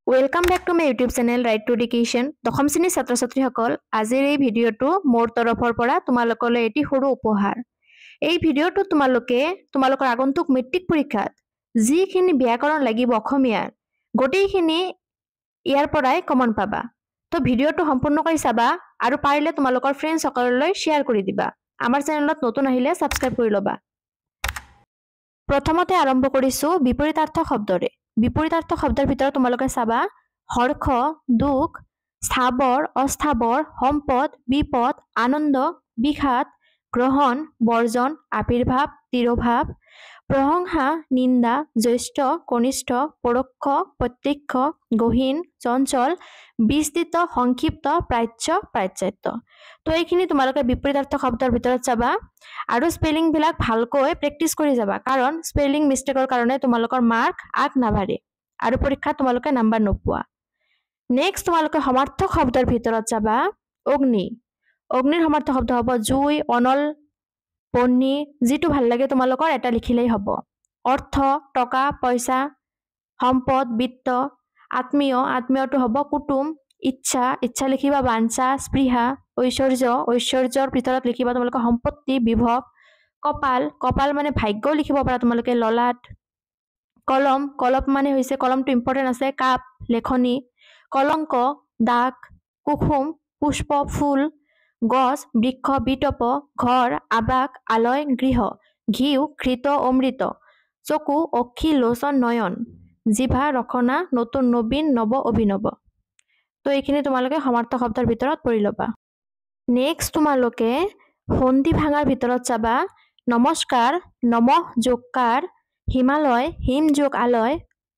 Welcome back to my YouTube channel right to education. দশম শ্ৰেণীৰ ছাত্ৰ ছাত্ৰীসকল, আজিৰ এই ভিডিঅ'টো মোৰ তৰফৰ পৰা তোমালোকলৈ এটি সৰু উপহাৰ। এই ভিডিঅ'টো তোমালোকৰ আগন্তুক মেট্ৰিক পৰীক্ষাত যিখিনি ব্যাকৰণ লাগিব অসমীয়াৰ গোটেইখিনি ইয়াৰ পৰাই কমন পাবা। তো ভিডিঅ'টো সম্পূৰ্ণ কৰি চাবা আৰু পাৰিলে তোমালোকৰ ফ্ৰেণ্ডসকললৈ শ্বেয়াৰ কৰি দিবা। আমাৰ চেনেলত নতুন আহিলে ছাবস্ক্ৰাইব কৰি ল'বা। প্ৰথমতে আৰম্ভ কৰিছোঁ বিপৰীতাৰ্থ শব্দৰে। বিপৰীতাৰ্থ শব্দৰ ভিতৰত তোমালোকে চাবা হৰ্ষ, দুখ, স্থাৱৰ, অস্থাৱৰ, সম্পদ, বিপদ, আনন্দ, বিষাদ, গ্ৰহণ, বৰ্জন, আবিৰ্ভাৱ, তিৰোভাৱ, প্ৰশংসা, নিন্দা, জ্যেষ্ঠ, কনিষ্ঠ, পৰোক্ষ, প্ৰত্যক্ষ, গহীন, চঞ্চল, বিস্তৃত, সংক্ষিপ্ত, প্ৰাচ্য, প্ৰাচ্যাত্য। তো এইখিনি তোমালোকে বিপৰীতাৰ্থ শব্দৰ ভিতৰত চাবা আৰু স্পেলিংবিলাক ভালকৈ প্ৰেক্টিছ কৰি যাবা, কাৰণ স্পেলিং মিষ্টেকৰ কাৰণে তোমালোকৰ মাৰ্ক আগ নাবাঢ়ে আৰু পৰীক্ষাত তোমালোকে নাম্বাৰ নোপোৱা। নেক্সট তোমালোকে সমাৰ্থক শব্দৰ ভিতৰত চাবা অগ্নি। অগ্নিৰ সমাৰ্থক শব্দ হ'ব জুই, অনল, বহ্নি, যিটো ভাল লাগে তোমালোকৰ এটা লিখিলেই হ'ব। অৰ্থ, টকা, পইচা, সম্পদ, বিত্ত, আত্মীয়, আত্মীয়টো হ'ব কুটুম, ইচ্ছা, ইচ্ছা লিখিবা বাঞ্ছা, স্পৃহা, ঐশ্বৰ্য, ঐশ্বৰ্যৰ ভিতৰত লিখিবা তোমালোকে সম্পত্তি, বিভৱ, কপাল, কপাল মানে ভাগ্যও লিখিব পাৰা তোমালোকে, ললাট, কলম, কলম মানে হৈছে কলমটো ইম্পৰ্টেণ্ট আছে, কাপ, লেখনি, কলংক, দাগ, কুসুম, পুষ্প, ফুল, গছ, বৃক্ষ, বিতপ, ঘৰ, আবাস, আলয়, গৃহ, ঘিউ, ঘৃত, অমৃত, চকু, অক্ষি, লোচন, নয়ন, জিভা, ৰসনা, নতুন, নবীন, নৱ, অভিনৱ। তো এইখিনি তোমালোকে সমাৰ্থক শব্দৰ ভিতৰত পঢ়ি ল'বা। নেক্সট তোমালোকে সন্ধি ভাঙাৰ ভিতৰত চাবা নমস্কাৰ, নমঃ যোগকাৰ, হিমালয়, হিম যোগ আলয়,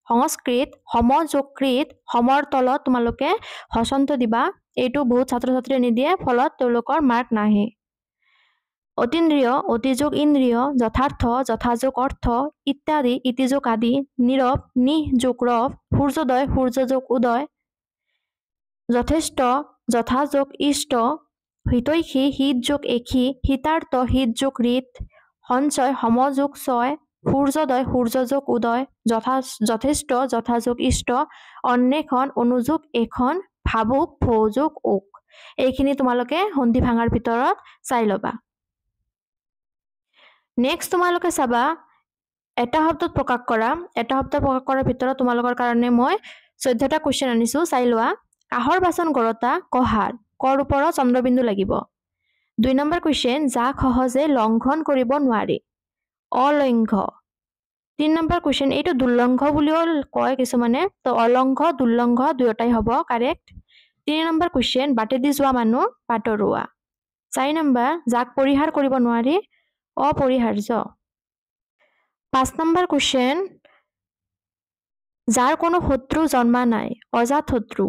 সংস্কৃত, সম যোগ কৃত, সমৰ তলত তোমালোকে হসন্ত দিবা। এইটো বহুত ছাত্ৰ ছাত্ৰীয়ে নিদিয়ে, ফলত তেওঁলোকৰ মাৰ্ক নাহে। অতীন্দ্ৰিয়, অতিযোগ ইন্দ্ৰিয়, যথাৰ্থ, যথাযোগ অৰ্থ, ইত্যাদি, ইতিযোগ আদি, নীৰৱ, নিহ যোগ ৰৱ, সূৰ্যোদয়, সূৰ্যযোগ উদয়, যথেষ্ট, যথাযোগ ইষ্ট, হিতৈষী, হিত যোগ এষী, হিতাৰ্থ, হিত যোগ ঋত, সঞ্চয়, সমযোগ ছয়, সূৰ্যোদয়, সূৰ্যযোগ উদয়, যথেষ্ট, যথাযোগ ইষ্ট, অন্বেষণ, অনুযোগ এখন, ভাবুক, ভৌযোগ ওক। এইখিনি তোমালোকে সন্ধি ভাঙাৰ ভিতৰত চাই ল'বা। নেক্সট তোমালোকে চাবা এটা শব্দত প্ৰকাশ কৰা। এটা শব্দ প্ৰকাশ কৰাৰ ভিতৰত তোমালোকৰ কাৰণে মই 14টা কুৱেশ্যন আনিছোঁ, চাই লোৱা। কাঁহৰ বাচন গৰতা, কহাৰ, কৰ ওপৰত চন্দ্ৰবিন্দু লাগিব। 2 নম্বৰ কুৱেশ্যন, যাক সহজে লংঘন কৰিব নোৱাৰি, অলংঘ। 3 নম্বৰ কুৱেশ্যন, এইটো দুৰ্লংঘ বুলিও কয় কিছুমানে, তো অলংঘ, দুৰ্লংঘ দুয়োটাই হ'ব কাৰেক্ট। 3 নম্বৰ কুৱেশ্যন, বাটেদি যোৱা মানুহ, বাটৰুৱা। 4 নম্বৰ, যাক পৰিহাৰ কৰিব নোৱাৰি, অপৰিহাৰ্য। 5 নম্বৰ কুৱেশ্যন, যাৰ কোনো শত্ৰু জন্মা নাই, অজাত শত্ৰু।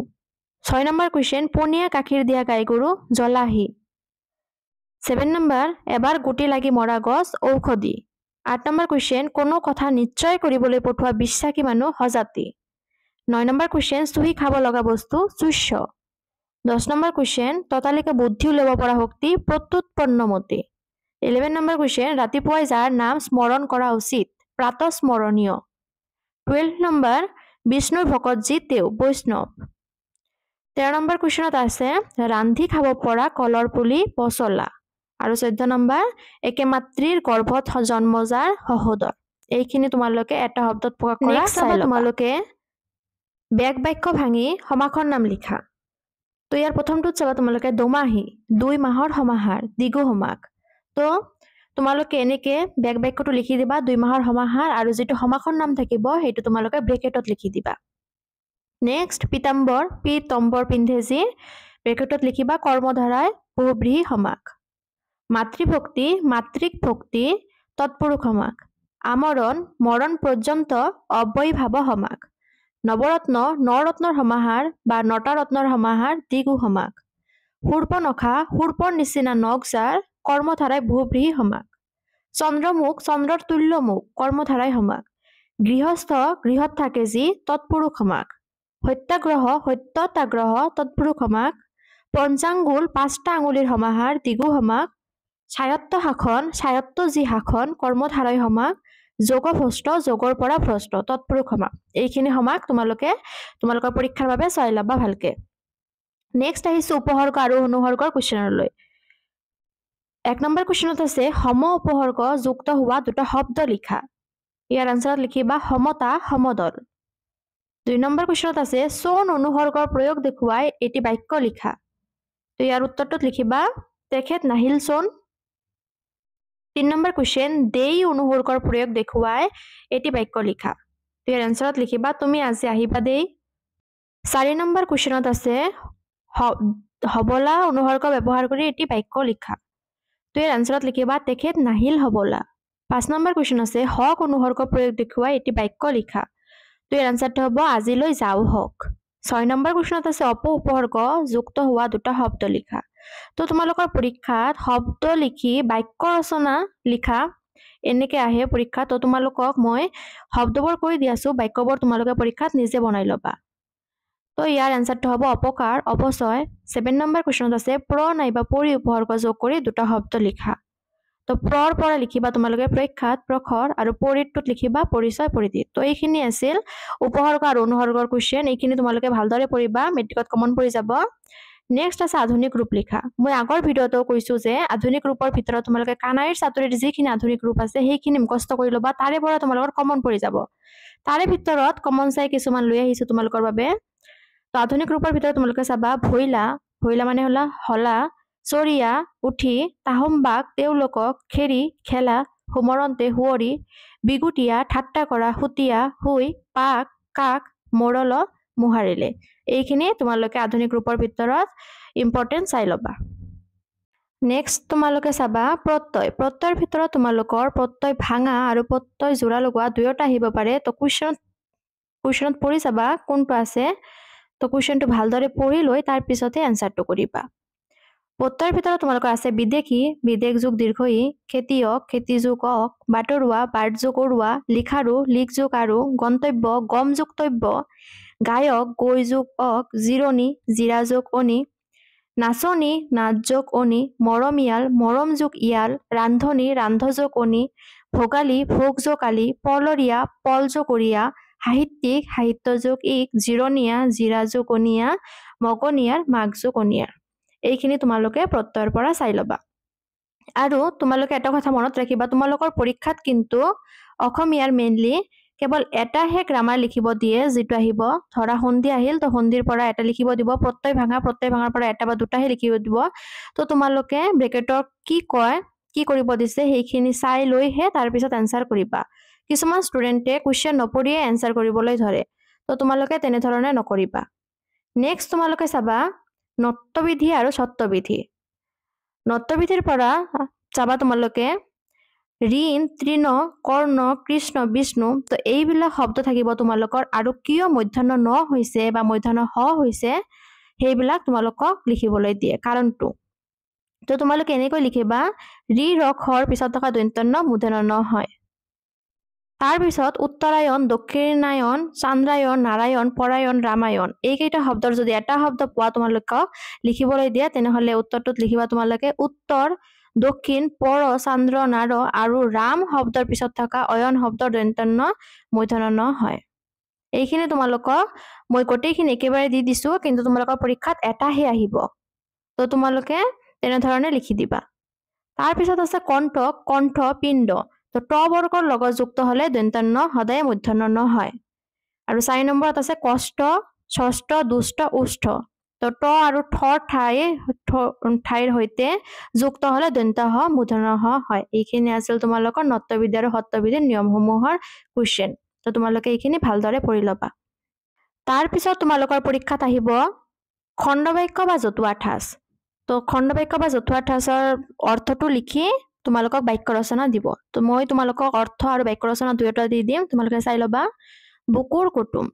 6 নম্বৰ কুৱেশ্যন, পনীয়া গাখীৰ দিয়া গাই গৰু, জলাহী। 7 নম্বৰ, এবাৰ গুটি লাগি মৰা গছ, ঔষধি। 8 নম্বৰ কুৱেশ্যন, কোনো কথা নিশ্চয় কৰিবলৈ পঠোৱা বিশ্বাসী মানুহ, সজাতি। 9 নম্বৰ কুৱেশ্যন, চুহি খাব লগা বস্তু, চুষ্য। 10 নম্বৰ কুৱেশ্যন, ততালিকে বুদ্ধি উলিয়াব পৰা শক্তি, প্ৰত্যুৎপন্নমতি। 11 নম্বৰ কুৱেশ্যন, ৰাতিপুৱাই যাৰ নাম স্মৰণ কৰা উচিত, প্ৰাতঃস্মৰণীয়। 12 নম্বৰ, বিষ্ণুৰ ভকত যি তেওঁ, বৈষ্ণৱ। 13 নম্বৰ কুৱেশ্যনত আছে ৰান্ধি খাব পৰা কলৰ পুলি, পচলা। আৰু 14 নম্বৰ, একে মাতৃৰ গৰ্ভত জন্ম যাৰ, সহোদৰ। এইখিনি তোমালোকে এটা শব্দত প্ৰকাশ কৰা চাই ল'বা। তোমালোকে বেক বাক্য ভাঙি সমাসৰ নাম লিখা। তো ইয়াৰ প্ৰথমটোত চাবা তোমালোকে দোমাহী, 2 মাহৰ সমাহাৰ, দ্বিগু সমাস। তো তোমালোকে এনেকৈ বেক বাক্যটো লিখি দিবা, 2 মাহৰ সমাহাৰ, আৰু যিটো সমাসৰ নাম থাকিব সেইটো তোমালোকে ব্ৰেকেটত লিখি দিবা। নেক্সট পীতাম্বৰ, পীতম্বৰ পিন্ধে যি, ব্ৰেকেটত লিখিবা কৰ্মধাৰাই বহুব্ৰীহি সমাস। মাতৃভক্তি, মাতৃক ভক্তি, তৎপুৰুষ সমাস। আমৰণ, মৰণ পৰ্যন্ত অব্যয়ীভাৱ সমাস। নৱৰত্ন, নৰত্নৰ সমাহাৰ বা নটা ৰত্নৰ সমাহাৰ, দ্বিগু সমাস। শূৰ্পনখা, শূৰ্পৰ নিচিনা নখ যাৰ, কৰ্মধাৰাই বহুব্ৰীহি সমাস। চন্দ্ৰমুখ, চন্দ্ৰৰ তুল্য মুখ, কৰ্মধাৰাই সমাস। গৃহস্থ, গৃহত থাকে যি, তৎপুৰুষ সমাস। সত্যাগ্ৰহ, সত্যতাগ্ৰহ, তৎপুৰুষ সমাস। পঞ্চাংগুল, 5টা আঙুলিৰ সমাহাৰ, দ্বিগু সমাস। স্বায়ত্ত শাসন, স্বায়ত্ত যি শাসন, কৰ্মধাৰাই সমাস। যোগভ্ৰষ্ট যোগৰ পৰা ভ্ৰষ্ট তৎপুৰুষ সমাস এইখিনি সমাস তোমালোকৰ পৰীক্ষাৰ বাবে চাই ল'বা ভালকে নেক্সট আহিছে উপসৰ্গ আৰু অনুসৰ্গৰ কুৱেশ্যনলৈ 1 নম্বৰ কুৱেশ্যনত আছে সম উপসৰ্গ যুক্ত হোৱা দুটা শব্দ লিখা ইয়াৰ আনসাৰত লিখিবা সমতা সমদল 2 নম্বৰ কুৱেশ্যনত আছে চন অনুসৰ্গৰ প্ৰয়োগ দেখুৱাই এটি বাক্য লিখা তো ইয়াৰ উত্তৰটোত লিখিবা তেখেত নাহিল চন 3 নম্বৰ কুৱেশ্যন দেই অনুসৰ্গৰ প্ৰয়োগ দেখুৱাই এটি বাক্য লিখা তো ইয়াৰ আনসাৰত লিখিবা তুমি আজি আহিবা দেই 4 নম্বৰ কুৱেশ্যনত আছে হবলা অনুসৰ্গ ব্যৱহাৰ কৰি এটি বাক্য লিখা তো ইয়াৰ আনসাৰত লিখিবা তেখেত নাহিল হবলা 5 নম্বৰ কুৱেশ্যন আছে হক অনুসৰ্গ প্ৰয়োগ দেখুৱাই এটি বাক্য লিখা তো ইয়াৰ আনসাৰটো হ'ব আজিলৈ যাও হক 6 নম্বৰ কুৱেশ্যনত আছে অপ উপসৰ্গ যুক্ত হোৱা দুটা শব্দ লিখা তো তোমালোকৰ পৰীক্ষাত শব্দ লিখি বাক্য ৰচনা লিখা এনেকে আহে পৰীক্ষা তো তোমালোকক মই শব্দবোৰ কৈ দি আছো বাক্যবোৰ তোমালোকে পৰীক্ষাত নিজে বনাই ল'বা তো ইয়াৰ আনসাৰটো হ'ব অপকাৰ অপচয় 7 নম্বৰ কুৱেশ্যনত আছে প্ৰ নাইবা পৰি উপসৰ্গ যোগ কৰি দুটা শব্দ লিখা তো প্ৰৰ পৰা লিখিবা তোমালোকে প্ৰখ্যাত প্ৰখৰ আৰু পৰিটোত লিখিবা পৰিচয় পৰিধি তো এইখিনি আছিল উপসৰ্গ আৰু অনুসৰ্গৰ কুৱেশ্যন এইখিনি তোমালোকে ভালদৰে পঢ়িবা মেট্ৰিকত কমন পৰি যাব নেক্সট আছে আধুনিক ৰূপ লিখা মই আগৰ ভিডিঅ'টো কৈছো যে আধুনিক ৰূপৰ ভিতৰত তোমালোকে কানাইৰ চাতুৰীৰ যিখিনি আধুনিক ৰূপ আছে সেইখিনি মুখস্থ কৰি ল'বা তাৰে পৰা তোমালোকৰ কমন পৰি যাব তাৰে ভিতৰত কমন চাই কিছুমান লৈ আহিছো তোমালোকৰ বাবে তো আধুনিক ৰূপৰ ভিতৰত তোমালোকে চাবা ভৈলা ভৈলা মানে হলা চৰিয়া উঠি তাহমবাক তেওঁলোকক খেৰি খেলা হুমৰন্তে হুঁৱৰি বিগুটিয়া ঠাট্টা কৰা হুতিয়া হুই পাক কাক মৰল মুহাৰিলে এইখিনি তোমালোকে আধুনিক ৰূপৰ ভিতৰত ইম্পৰ্টেন্ট চাই ল'বা নেক্সট তোমালোকে চাবা প্ৰত্যয়ৰ ভিতৰত তোমালোকৰ প্ৰত্যয় ভাঙা আৰু প্ৰত্যয় জোৰা লগোৱা দুয়োটা আহিব পাৰে তো কুৱেশ্যনত পঢ়ি চাবা কোনটো আছে তো কুৱেশ্যনটো ভালদৰে পঢ়ি লৈ তাৰ পিছতে এনসাৰটো কৰিবা প্ৰত্যয়ৰ ভিতৰত তোমালোকৰ আছে বিদেশী বিদেশ যোগ দীৰ্ঘ ই খেতিয়ক খেতি যোগ অক বাটৰুৱা বাট যোগ অৰুৱা লিখাৰু লিখ যোগ আৰু গন্তব্য গম যুক্তব্য গায়ক গৈ যোগ অক জিৰণি জিৰা যোগ অনি নাচনি নাচ যোগ অনি মৰমীয়াল মৰম যোগ ইয়াল ৰান্ধনি ৰান্ধ যোগ অনি ভোগালী ভোগ যোগ আলি পলৰীয়া পল যোগ অৰিয়া সাহিত্যিক সাহিত্য যোগ ইক জিৰণীয়া জিৰা যোগ অনিয়া মগনিয়াৰ মাঘ যোগ অনিয়াৰ এইখিনি তোমালোকে প্ৰত্যয়ৰ পৰা চাই ল'বা আৰু তোমালোকে এটা কথা মনত ৰাখিবা তোমালোকৰ পৰীক্ষাত কিন্তু অসমীয়াৰ মেইনলি কেৱল এটাহে গ্ৰামাৰ লিখিব দিয়ে যেটো আহিব ধৰা সন্ধি আহিল তো সন্ধিৰ পৰা এটা লিখিব দিব প্ৰত্যয় ভাঙাৰ পৰা এটা বা দুটাহে লিখিব দিব তো তোমালোকে ব্ৰেকেটৰ কি কয় কি কৰিব দিছে সেইখিনি চাই লৈহে তাৰ পিছত এনসাৰ কৰিবা কিছুমান ষ্টুডেন্টে কুৱেশ্যন নপঢ়িয়ে এনসাৰ কৰিবলৈ ধৰে তো তোমালোকে তেনে ধৰণে নকৰিবা নেক্সট তোমালোকে চাবা নত্যবিধি আৰু সত্যবিধি নত্যবিধিৰ পৰা চাবা তোমালোকে ঋণ তৃণ কৰ্ণ কৃষ্ণ বিষ্ণু তো এইবিলাক শব্দ থাকিব তোমালোকৰ আৰু কিয় মধ্যাহ্ন ন হৈছে বা মধ্যাহ্ন হ হৈছে সেইবিলাক তোমালোকক লিখিবলৈ দিয়ে কাৰণটো তো তোমালোকে এনেকৈ লিখিবা ৰি ৰখৰ পিছত থকা দন্ত্য মূৰ্ধন্য ন হয় তাৰ পিছত উত্তৰায়ণ দক্ষিণায়ন চন্দ্ৰায়ণ নাৰায়ণ পৰায়ণ ৰামায়ণ এইকেইটা শব্দৰ যদি এটা শব্দ পোৱা তোমালোকক লিখিবলৈ দিয়ে তেনেহলে উত্তৰটোত লিখিবা তোমালোকে উত্তৰ দক্ষিণ পৰ চন্দ্ৰ নাৰ আৰু ৰাম শব্দৰ পিছত থকা অয়ন শব্দৰ দন্ত্য মূৰ্ধন্য হয় এইখিনি তোমালোকক মই গোটেইখিনি একেবাৰে দি দিছো কিন্তু তোমালোকৰ পৰীক্ষাত এটাহে আহিব তো তোমালোকে তেনে ধৰণে লিখি দিবা তাৰ পিছত আছে কণ্ঠ পিণ্ড তো ট বৰ্গৰ লগত যুক্ত হলে দন্ত্য সদায় মূৰ্ধন্য ন হয় আৰু 4 নম্বৰত আছে কষ্ট ষষ্ঠ দুষ্ট উষ্ঠ তো ট আৰু ঠৰ ঠাইৰ সৈতে যুক্ত হলে দন্ত্য হ মূৰ্ধন্য হ হয় এইখিনি আছিল তোমালোকৰ নত্যবিধি আৰু সত্যবিধিৰ নিয়মসমূহৰ কুৱেশ্যন তো তোমালোকে এইখিনি ভালদৰে পঢ়ি ল'বা তাৰ পিছত তোমালোকৰ পৰীক্ষাত আহিব খণ্ডবাক্য বা জতুৱা ঠাঁচ তো খণ্ডবাক্য বা জতুৱা ঠাঁচৰ অৰ্থটো লিখি তোমালোকক বাক্য ৰচনা দিব তো মই তোমালোকক অৰ্থ আৰু বাক্য ৰচনা দুয়োটা দি দিম তোমালোকে চাই ল'বা বুকুৰ কুটুম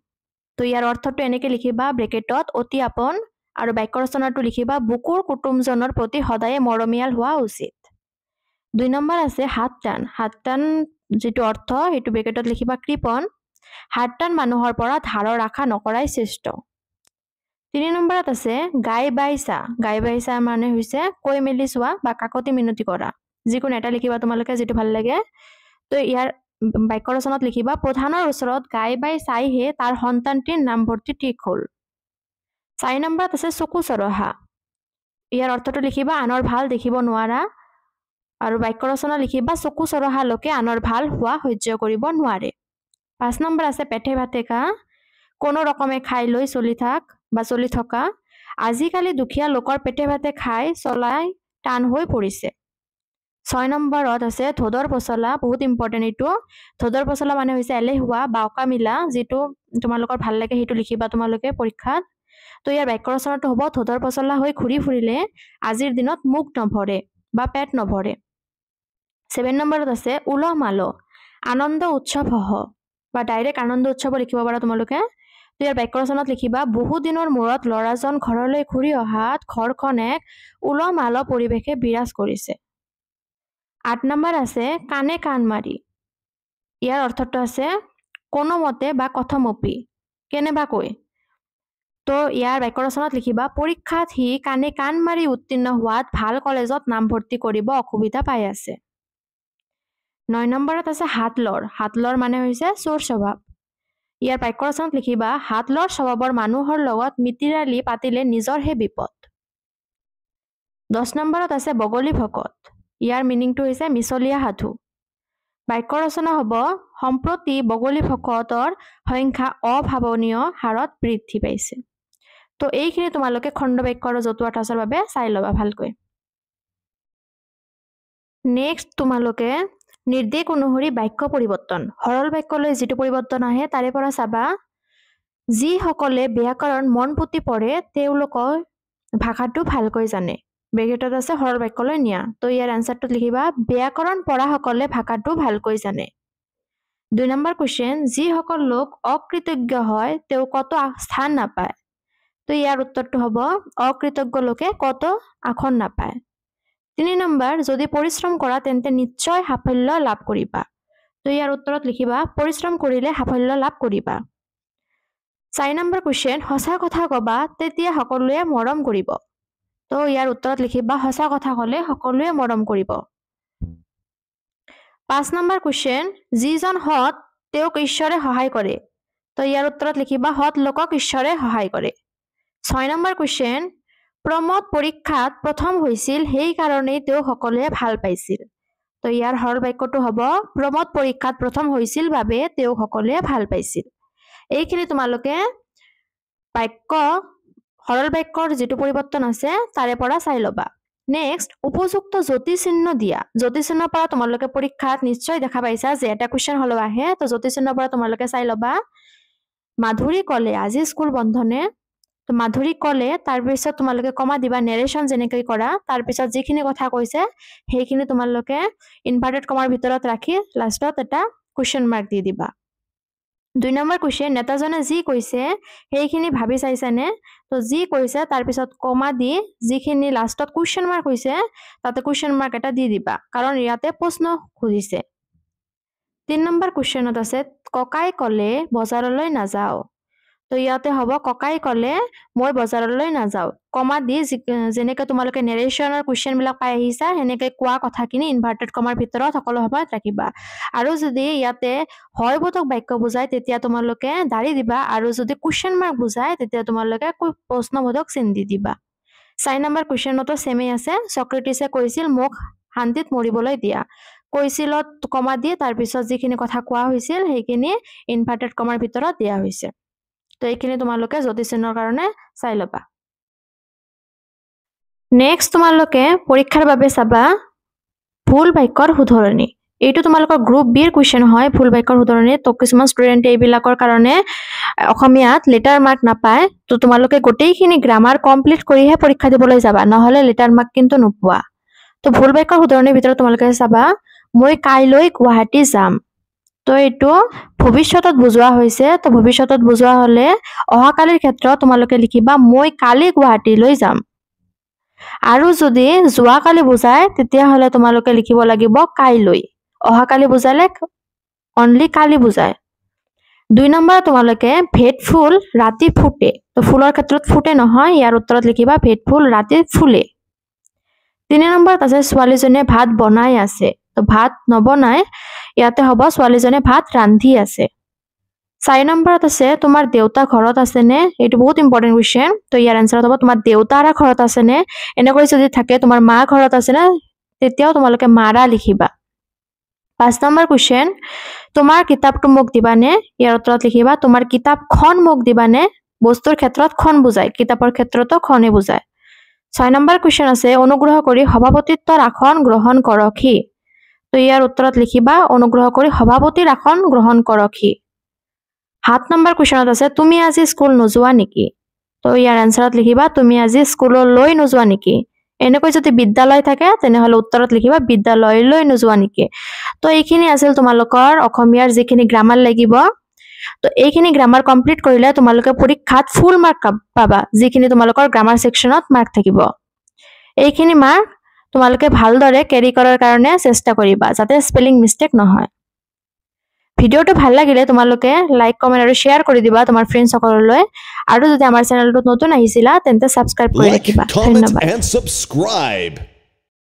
তো ইয়াৰ অৰ্থটো এনেকে লিখিবা ব্ৰেকেটত অতি আপন আৰু বাক্য ৰচনাটো লিখিবা বুকুৰ কুটুমজনৰ প্ৰতি সদায় মৰমীয়াল হোৱা উচিত 2 নম্বৰ আছে হাত টান যেটো অৰ্থ হেতু ব্ৰেকেটত লিখিবা কৃপণ হাত টান মানুহৰ পৰা ধাৰৰ আশা নকৰাই শ্ৰেষ্ঠ 3 নম্বৰত আছে গাই বাইছা মানে হৈছে কৈ মেলি চোৱা বা কাকতি মিনতি কৰা যিকোনো এটা লিখিবা তোমালোকে যেটো ভাল লাগে তো ইয়াৰ বাক্য ৰচনাত লিখিবা প্ৰধানৰ ওচৰত গাই বাই চাইহে তাৰ সন্তানটিৰ নামভৰ্তি ঠিক হ'ল। 4 নম্বৰত আছে চকু চৰহা। ইয়াৰ অৰ্থটো লিখিবা আনৰ ভাল দেখিব নোৱাৰা আৰু বাক্য ৰচনা লিখিবা চকু চৰহা লোকে আনৰ ভাল হোৱা সহ্য কৰিব নোৱাৰে। 5 নম্বৰ আছে পেটে ভাতে খা, কোনো ৰকমে খাই লৈ চলি থকা। আজিকালি দুখীয়া লোকৰ পেটে ভাতে খাই চলাই টান হৈ পৰিছে। 6 নম্বৰত আছে ধোদৰ পচলা, বহুত ইম্পৰ্টেণ্ট এইটো। ধোদৰ পচলা মানে হৈছে এলেহুৱা বা অকামিলা, যিটো তোমালোকৰ ভাল লাগে সেইটো লিখিবা তোমালোকে পৰীক্ষাত। তো ইয়াৰ বাক্য ৰচনাটো হ'ব ধোদৰ পচলা হৈ ঘূৰি ফুৰিলে আজিৰ দিনত মুখ নভৰে বা পেট নভৰে। 7 নম্বৰত আছে উলহ মালহ, আনন্দ উৎসৱ হহ বা ডাইৰেক্ট আনন্দ উৎসৱ লিখিব পাৰা তোমালোকে। তো ইয়াৰ বাক্য ৰচনাত লিখিবা বহু দিনৰ মূৰত ল'ৰাজন ঘৰলৈ ঘূৰি অহাত ঘৰখন এক উলহ মালহ পৰিৱেশে বিৰাজ কৰিছে। 8 নম্বৰ আছে কাণে কাণ মাৰি। ইয়াৰ অৰ্থটো আছে কোনোমতে বা কথমপি, কেনেবাকৈ। তো ইয়াৰ বাক্য ৰচনাত লিখিবা পৰীক্ষাত সি কাণে কাণ মাৰি উত্তীৰ্ণ হোৱাত ভাল কলেজত নামভৰ্তি কৰিব অসুবিধা পাই আছে। 9 নম্বৰত আছে হাতলৰ। হাতলৰ মানে হৈছে চোৰ স্বভাৱ। ইয়াৰ বাক্য ৰচনাত লিখিবা হাতলৰ স্বভাৱৰ মানুহৰ লগত মিতিৰালি পাতিলে নিজৰহে বিপদ। 10 নম্বৰত আছে বগলী ভকত। ইয়াৰ মিনিংটো হৈছে মিছলীয়া সাধু। বাক্য ৰচনা হ'ব সম্প্ৰতি বগলী ভকতৰ সংখ্যা অভাৱনীয় হাৰত বৃদ্ধি পাইছে। তো এইখিনি তোমালোকে খণ্ড বাক্য আৰু জতুৱা ঠাঁচৰ বাবে চাই ল'বা ভালকৈ। নেক্সট তোমালোকে নিৰ্দেশ অনুসৰি বাক্য পৰিৱৰ্তন, সৰল বাক্যলৈ যিটো পৰিৱৰ্তন আহে তাৰে পৰা চাবা। যিসকলে ব্যাকৰণ মন পুতি পঢ়ে তেওঁলোকৰ ভাষাটো ভালকৈ জানে। ব্ৰেকেটত আছে সৰল বাক্যলৈ নিয়া। তো ইয়াৰ এনচাৰটোত লিখিবা ব্যাকৰণ পঢ়াসকলে ভাষাটো ভালকৈ জানে। 2 নম্বৰ কুৱেশ্যন, যিসকল লোক অকৃতজ্ঞ হয় তেওঁ কত স্থান নাপায়। তো ইয়াৰ উত্তৰটো হ'ব অকৃতজ্ঞ লোকে কত আসন নাপায়। 3 নম্বৰ, যদি পৰিশ্ৰম কৰা তেন্তে নিশ্চয় সাফল্য লাভ কৰিবা। তো ইয়াৰ উত্তৰত লিখিবা পৰিশ্ৰম কৰিলে সাফল্য লাভ কৰিবা। 4 নম্বৰ কুৱেশ্যন, সঁচা কথা কবা তেতিয়া সকলোৱে মৰম কৰিব। তো ইয়াৰ উত্তৰত লিখিবা সঁচা কথা ক'লে সকলোৱে মৰম কৰিব। 5 নম্বৰ কুৱেশ্যন, যিজন সৎ তেওঁক ঈশ্বৰে সহায় কৰে। তো ইয়াৰ উত্তৰত লিখিবা সৎ লোকক ঈশ্বৰে সহায় কৰে। 6 নম্বৰ কুৱেশ্যন, প্ৰমোদ পৰীক্ষাত প্ৰথম হৈছিল সেইকাৰণেই তেওঁ সকলোৱে ভাল পাইছিল। তো ইয়াৰ সৰল বাক্যটো হ'ব প্ৰমোদ পৰীক্ষাত প্ৰথম হৈছিল বাবে তেওঁ সকলোৱে ভাল পাইছিল। এইখিনি তোমালোকে বাক্য সৰল বাক্যৰ যিটো পৰিৱৰ্তন আছে তাৰে পৰা চাই ল'বা। নেক্সট, উপযুক্ত জ্যোতিচিহ্ন দিয়া। জ্যোতিচিহ্নৰ পৰা তোমালোকে পৰীক্ষাত নিশ্চয় দেখা পাইছা যে এটা কুৱেশ্যন হ'লেও আহে। তো জ্যোতিচিহ্নৰ পৰা তোমালোকে চাই ল'বা। মাধুৰী ক'লে আজি স্কুল বন্ধনে। তো মাধুৰী ক'লে তাৰপিছত তোমালোকে কমা দিবা, নেৰেশ্যন যেনেকৈ কৰা। তাৰপিছত যিখিনি কথা কৈছে সেইখিনি তোমালোকে ইনভাৰ্টেড কমাৰ ভিতৰত ৰাখি লাষ্টত এটা কুৱেশ্যন মাৰ্ক দি দিবা। 2 নম্বৰ কুৱেশ্যন, নেতাজনে যি কৈছে সেইখিনি ভাবি চাইছানে। তো যি কৈছে তাৰপিছত কমা দি যিখিনি লাষ্টত কুৱেশ্যন মাৰ্ক হৈছে তাতে কুৱেশ্যন মাৰ্ক এটা দি দিবা, কাৰণ ইয়াতে প্ৰশ্ন খুজিছে। 3 নম্বৰ কুৱেশ্যনত আছে ককাই ক'লে বজাৰলৈ নাযাওঁ। তো ইয়াতে হ'ব ককাই ক'লে মই বজাৰলৈ নাযাওঁ। কমা দি যেনেকৈ তোমালোকে নেৰেশ্যনৰ কুৱেশ্যনবিলাক পাই আহিছা সেনেকৈ কোৱা কথাখিনি ইনভাৰ্টেড কমাৰ ভিতৰত সকলো সময়ত ৰাখিবা। আৰু যদি ইয়াতে হয়বোধক বাক্য বুজায় তেতিয়া তোমালোকে দাৰি দিবা, আৰু যদি কুৱেশ্যন মাৰ্ক বুজায় তেতিয়া তোমালোকে প্ৰশ্নবোধক চিন দি দিবা। 4 নম্বৰ কুৱেশ্যনতো ছেমেই আছে। সক্ৰেটিছে কৈছিল মোক শান্তিত মৰিবলৈ দিয়া। কৈছিলত কমা দি তাৰপিছত যিখিনি কথা কোৱা হৈছিল সেইখিনি ইনভাৰ্টেড কমাৰ ভিতৰত দিয়া হৈছে। তো এইখিনি তোমালোকে জ্যোতিচিহ্নৰ কাৰণে চাই ল'বা। নেক্সট তোমালোকে পৰীক্ষাৰ বাবে চাবা ভুল বাক্যৰ শুধৰণি। এইটো তোমালোকৰ গ্ৰুপ বিৰ কুৱেশ্যন হয়, ভুল বাক্যৰ শুধৰণি। তো কিছুমান ষ্টুডেণ্টে এইবিলাকৰ কাৰণে অসমীয়াত লেটাৰ মাৰ্ক নাপায়। তো তোমালোকে গোটেইখিনি গ্ৰামাৰ কমপ্লিট কৰিহে পৰীক্ষা দিবলৈ যাবা, নহ'লে লেটাৰ মাৰ্ক কিন্তু নোপোৱা। তো ভুল বাক্যৰ শুধৰণিৰ ভিতৰত তোমালোকে চাবা মই কাইলৈ গুৱাহাটী যাম। তো এইটো ভৱিষ্যতত বুজোৱা হৈছে। তো ভৱিষ্যতত বুজোৱা হ'লে অহাকালিৰ ক্ষেত্ৰত তোমালোকে লিখিবা মই কালি গুৱাহাটীলৈ যাম। আৰু যদি যোৱাকালি বুজায় তেতিয়াহ'লে তোমালোকে লিখিব লাগিব কাইলৈ। অহাকালি বুজালে অনলি কালি বুজায়। 2 নম্বৰ তোমালোকে ভেট ফুল ৰাতি ফুটে। তো ফুলৰ ক্ষেত্ৰত ফুটে নহয়, ইয়াৰ উত্তৰত লিখিবা ভেট ফুল ৰাতি ফুলে। 3 নম্বৰত আছে ছোৱালীজনীয়ে ভাত বনাই আছে। তো তো ভাত নবনাই ইয়াতে হ'ব ছোৱালীজনে ভাত ৰান্ধি আছে 4 নম্বৰত আছে তোমাৰ দেউতা ঘৰত আছে নে এটো বহুত ইম্পৰ্টেন্ট কোৱেশ্চন তো ইয়াৰ আনসাৰ হ'ব তোমাৰ দেউতাৰা ঘৰত আছে নে এনেকৈ যদি থাকে তোমাৰ মা ঘৰত আছে না তেতিয়াও তোমালোকে মাৰা লিখিবা 5 নম্বৰ কোৱেশ্চন তোমাৰ কিতাপটো মোক দিবানে ইয়াৰ উত্তৰত লিখিবা তোমাৰ কিতাপখন মোক দিবানে বস্তুৰ ক্ষেত্ৰত খন বুজায় কিতাপৰ ক্ষেত্ৰতো খনে বুজায় 6 নম্বৰ কোৱেশ্চন আছে অনুগ্ৰহ কৰি সভাপতিত্বৰ আসন গ্ৰহণ কৰকহি তো ইয়াৰ উত্তৰত লিখিবা অনুগ্ৰহ কৰি সভাপতিৰ আসন গ্ৰহণ কৰকহি 7 নম্বৰ কোৱেশ্চনত আছে তুমি আজি স্কুল নোযোৱা নেকি তো ইয়াৰ আনসাৰত লিখিবা তুমি আজি স্কুললৈ নোযোৱা নেকি এনেকৈ যদি বিদ্যালয় থাকে তেনেহলে উত্তৰত লিখিবা বিদ্যালয়লৈ নোযোৱা নেকি তো এইখিনি আছিল তোমালোকৰ অসমীয়াৰ যিখিনি গ্ৰামাৰ লাগিব তো এইখিনি গ্ৰামাৰ কমপ্লিট কৰিলে তোমালোকে পৰীক্ষাত ফুল মাৰ্ক পাবা যিখিনি তোমালোকৰ গ্ৰামাৰ সেকশনত মাৰ্ক থাকিব এইখিনি মাৰ্ক তোমালোকে ভালদৰে কেৰি কৰাৰ কাৰণে চেষ্টা কৰিবা যাতে স্পেলিং মিস্টেক নহয় ভিডিওটো ভাল লাগিলে তোমালোকে লাইক কমেন্ট আৰু শেয়াৰ কৰি দিবা তোমাৰ ফ্ৰেন্ডছ সকললৈ আৰু যদি আমাৰ চেনেলটো নতুন আহিছিলা তেন্তে সাবস্ক্ৰাইব কৰি ৰাখিবা ধন্যবাদ and subscribe.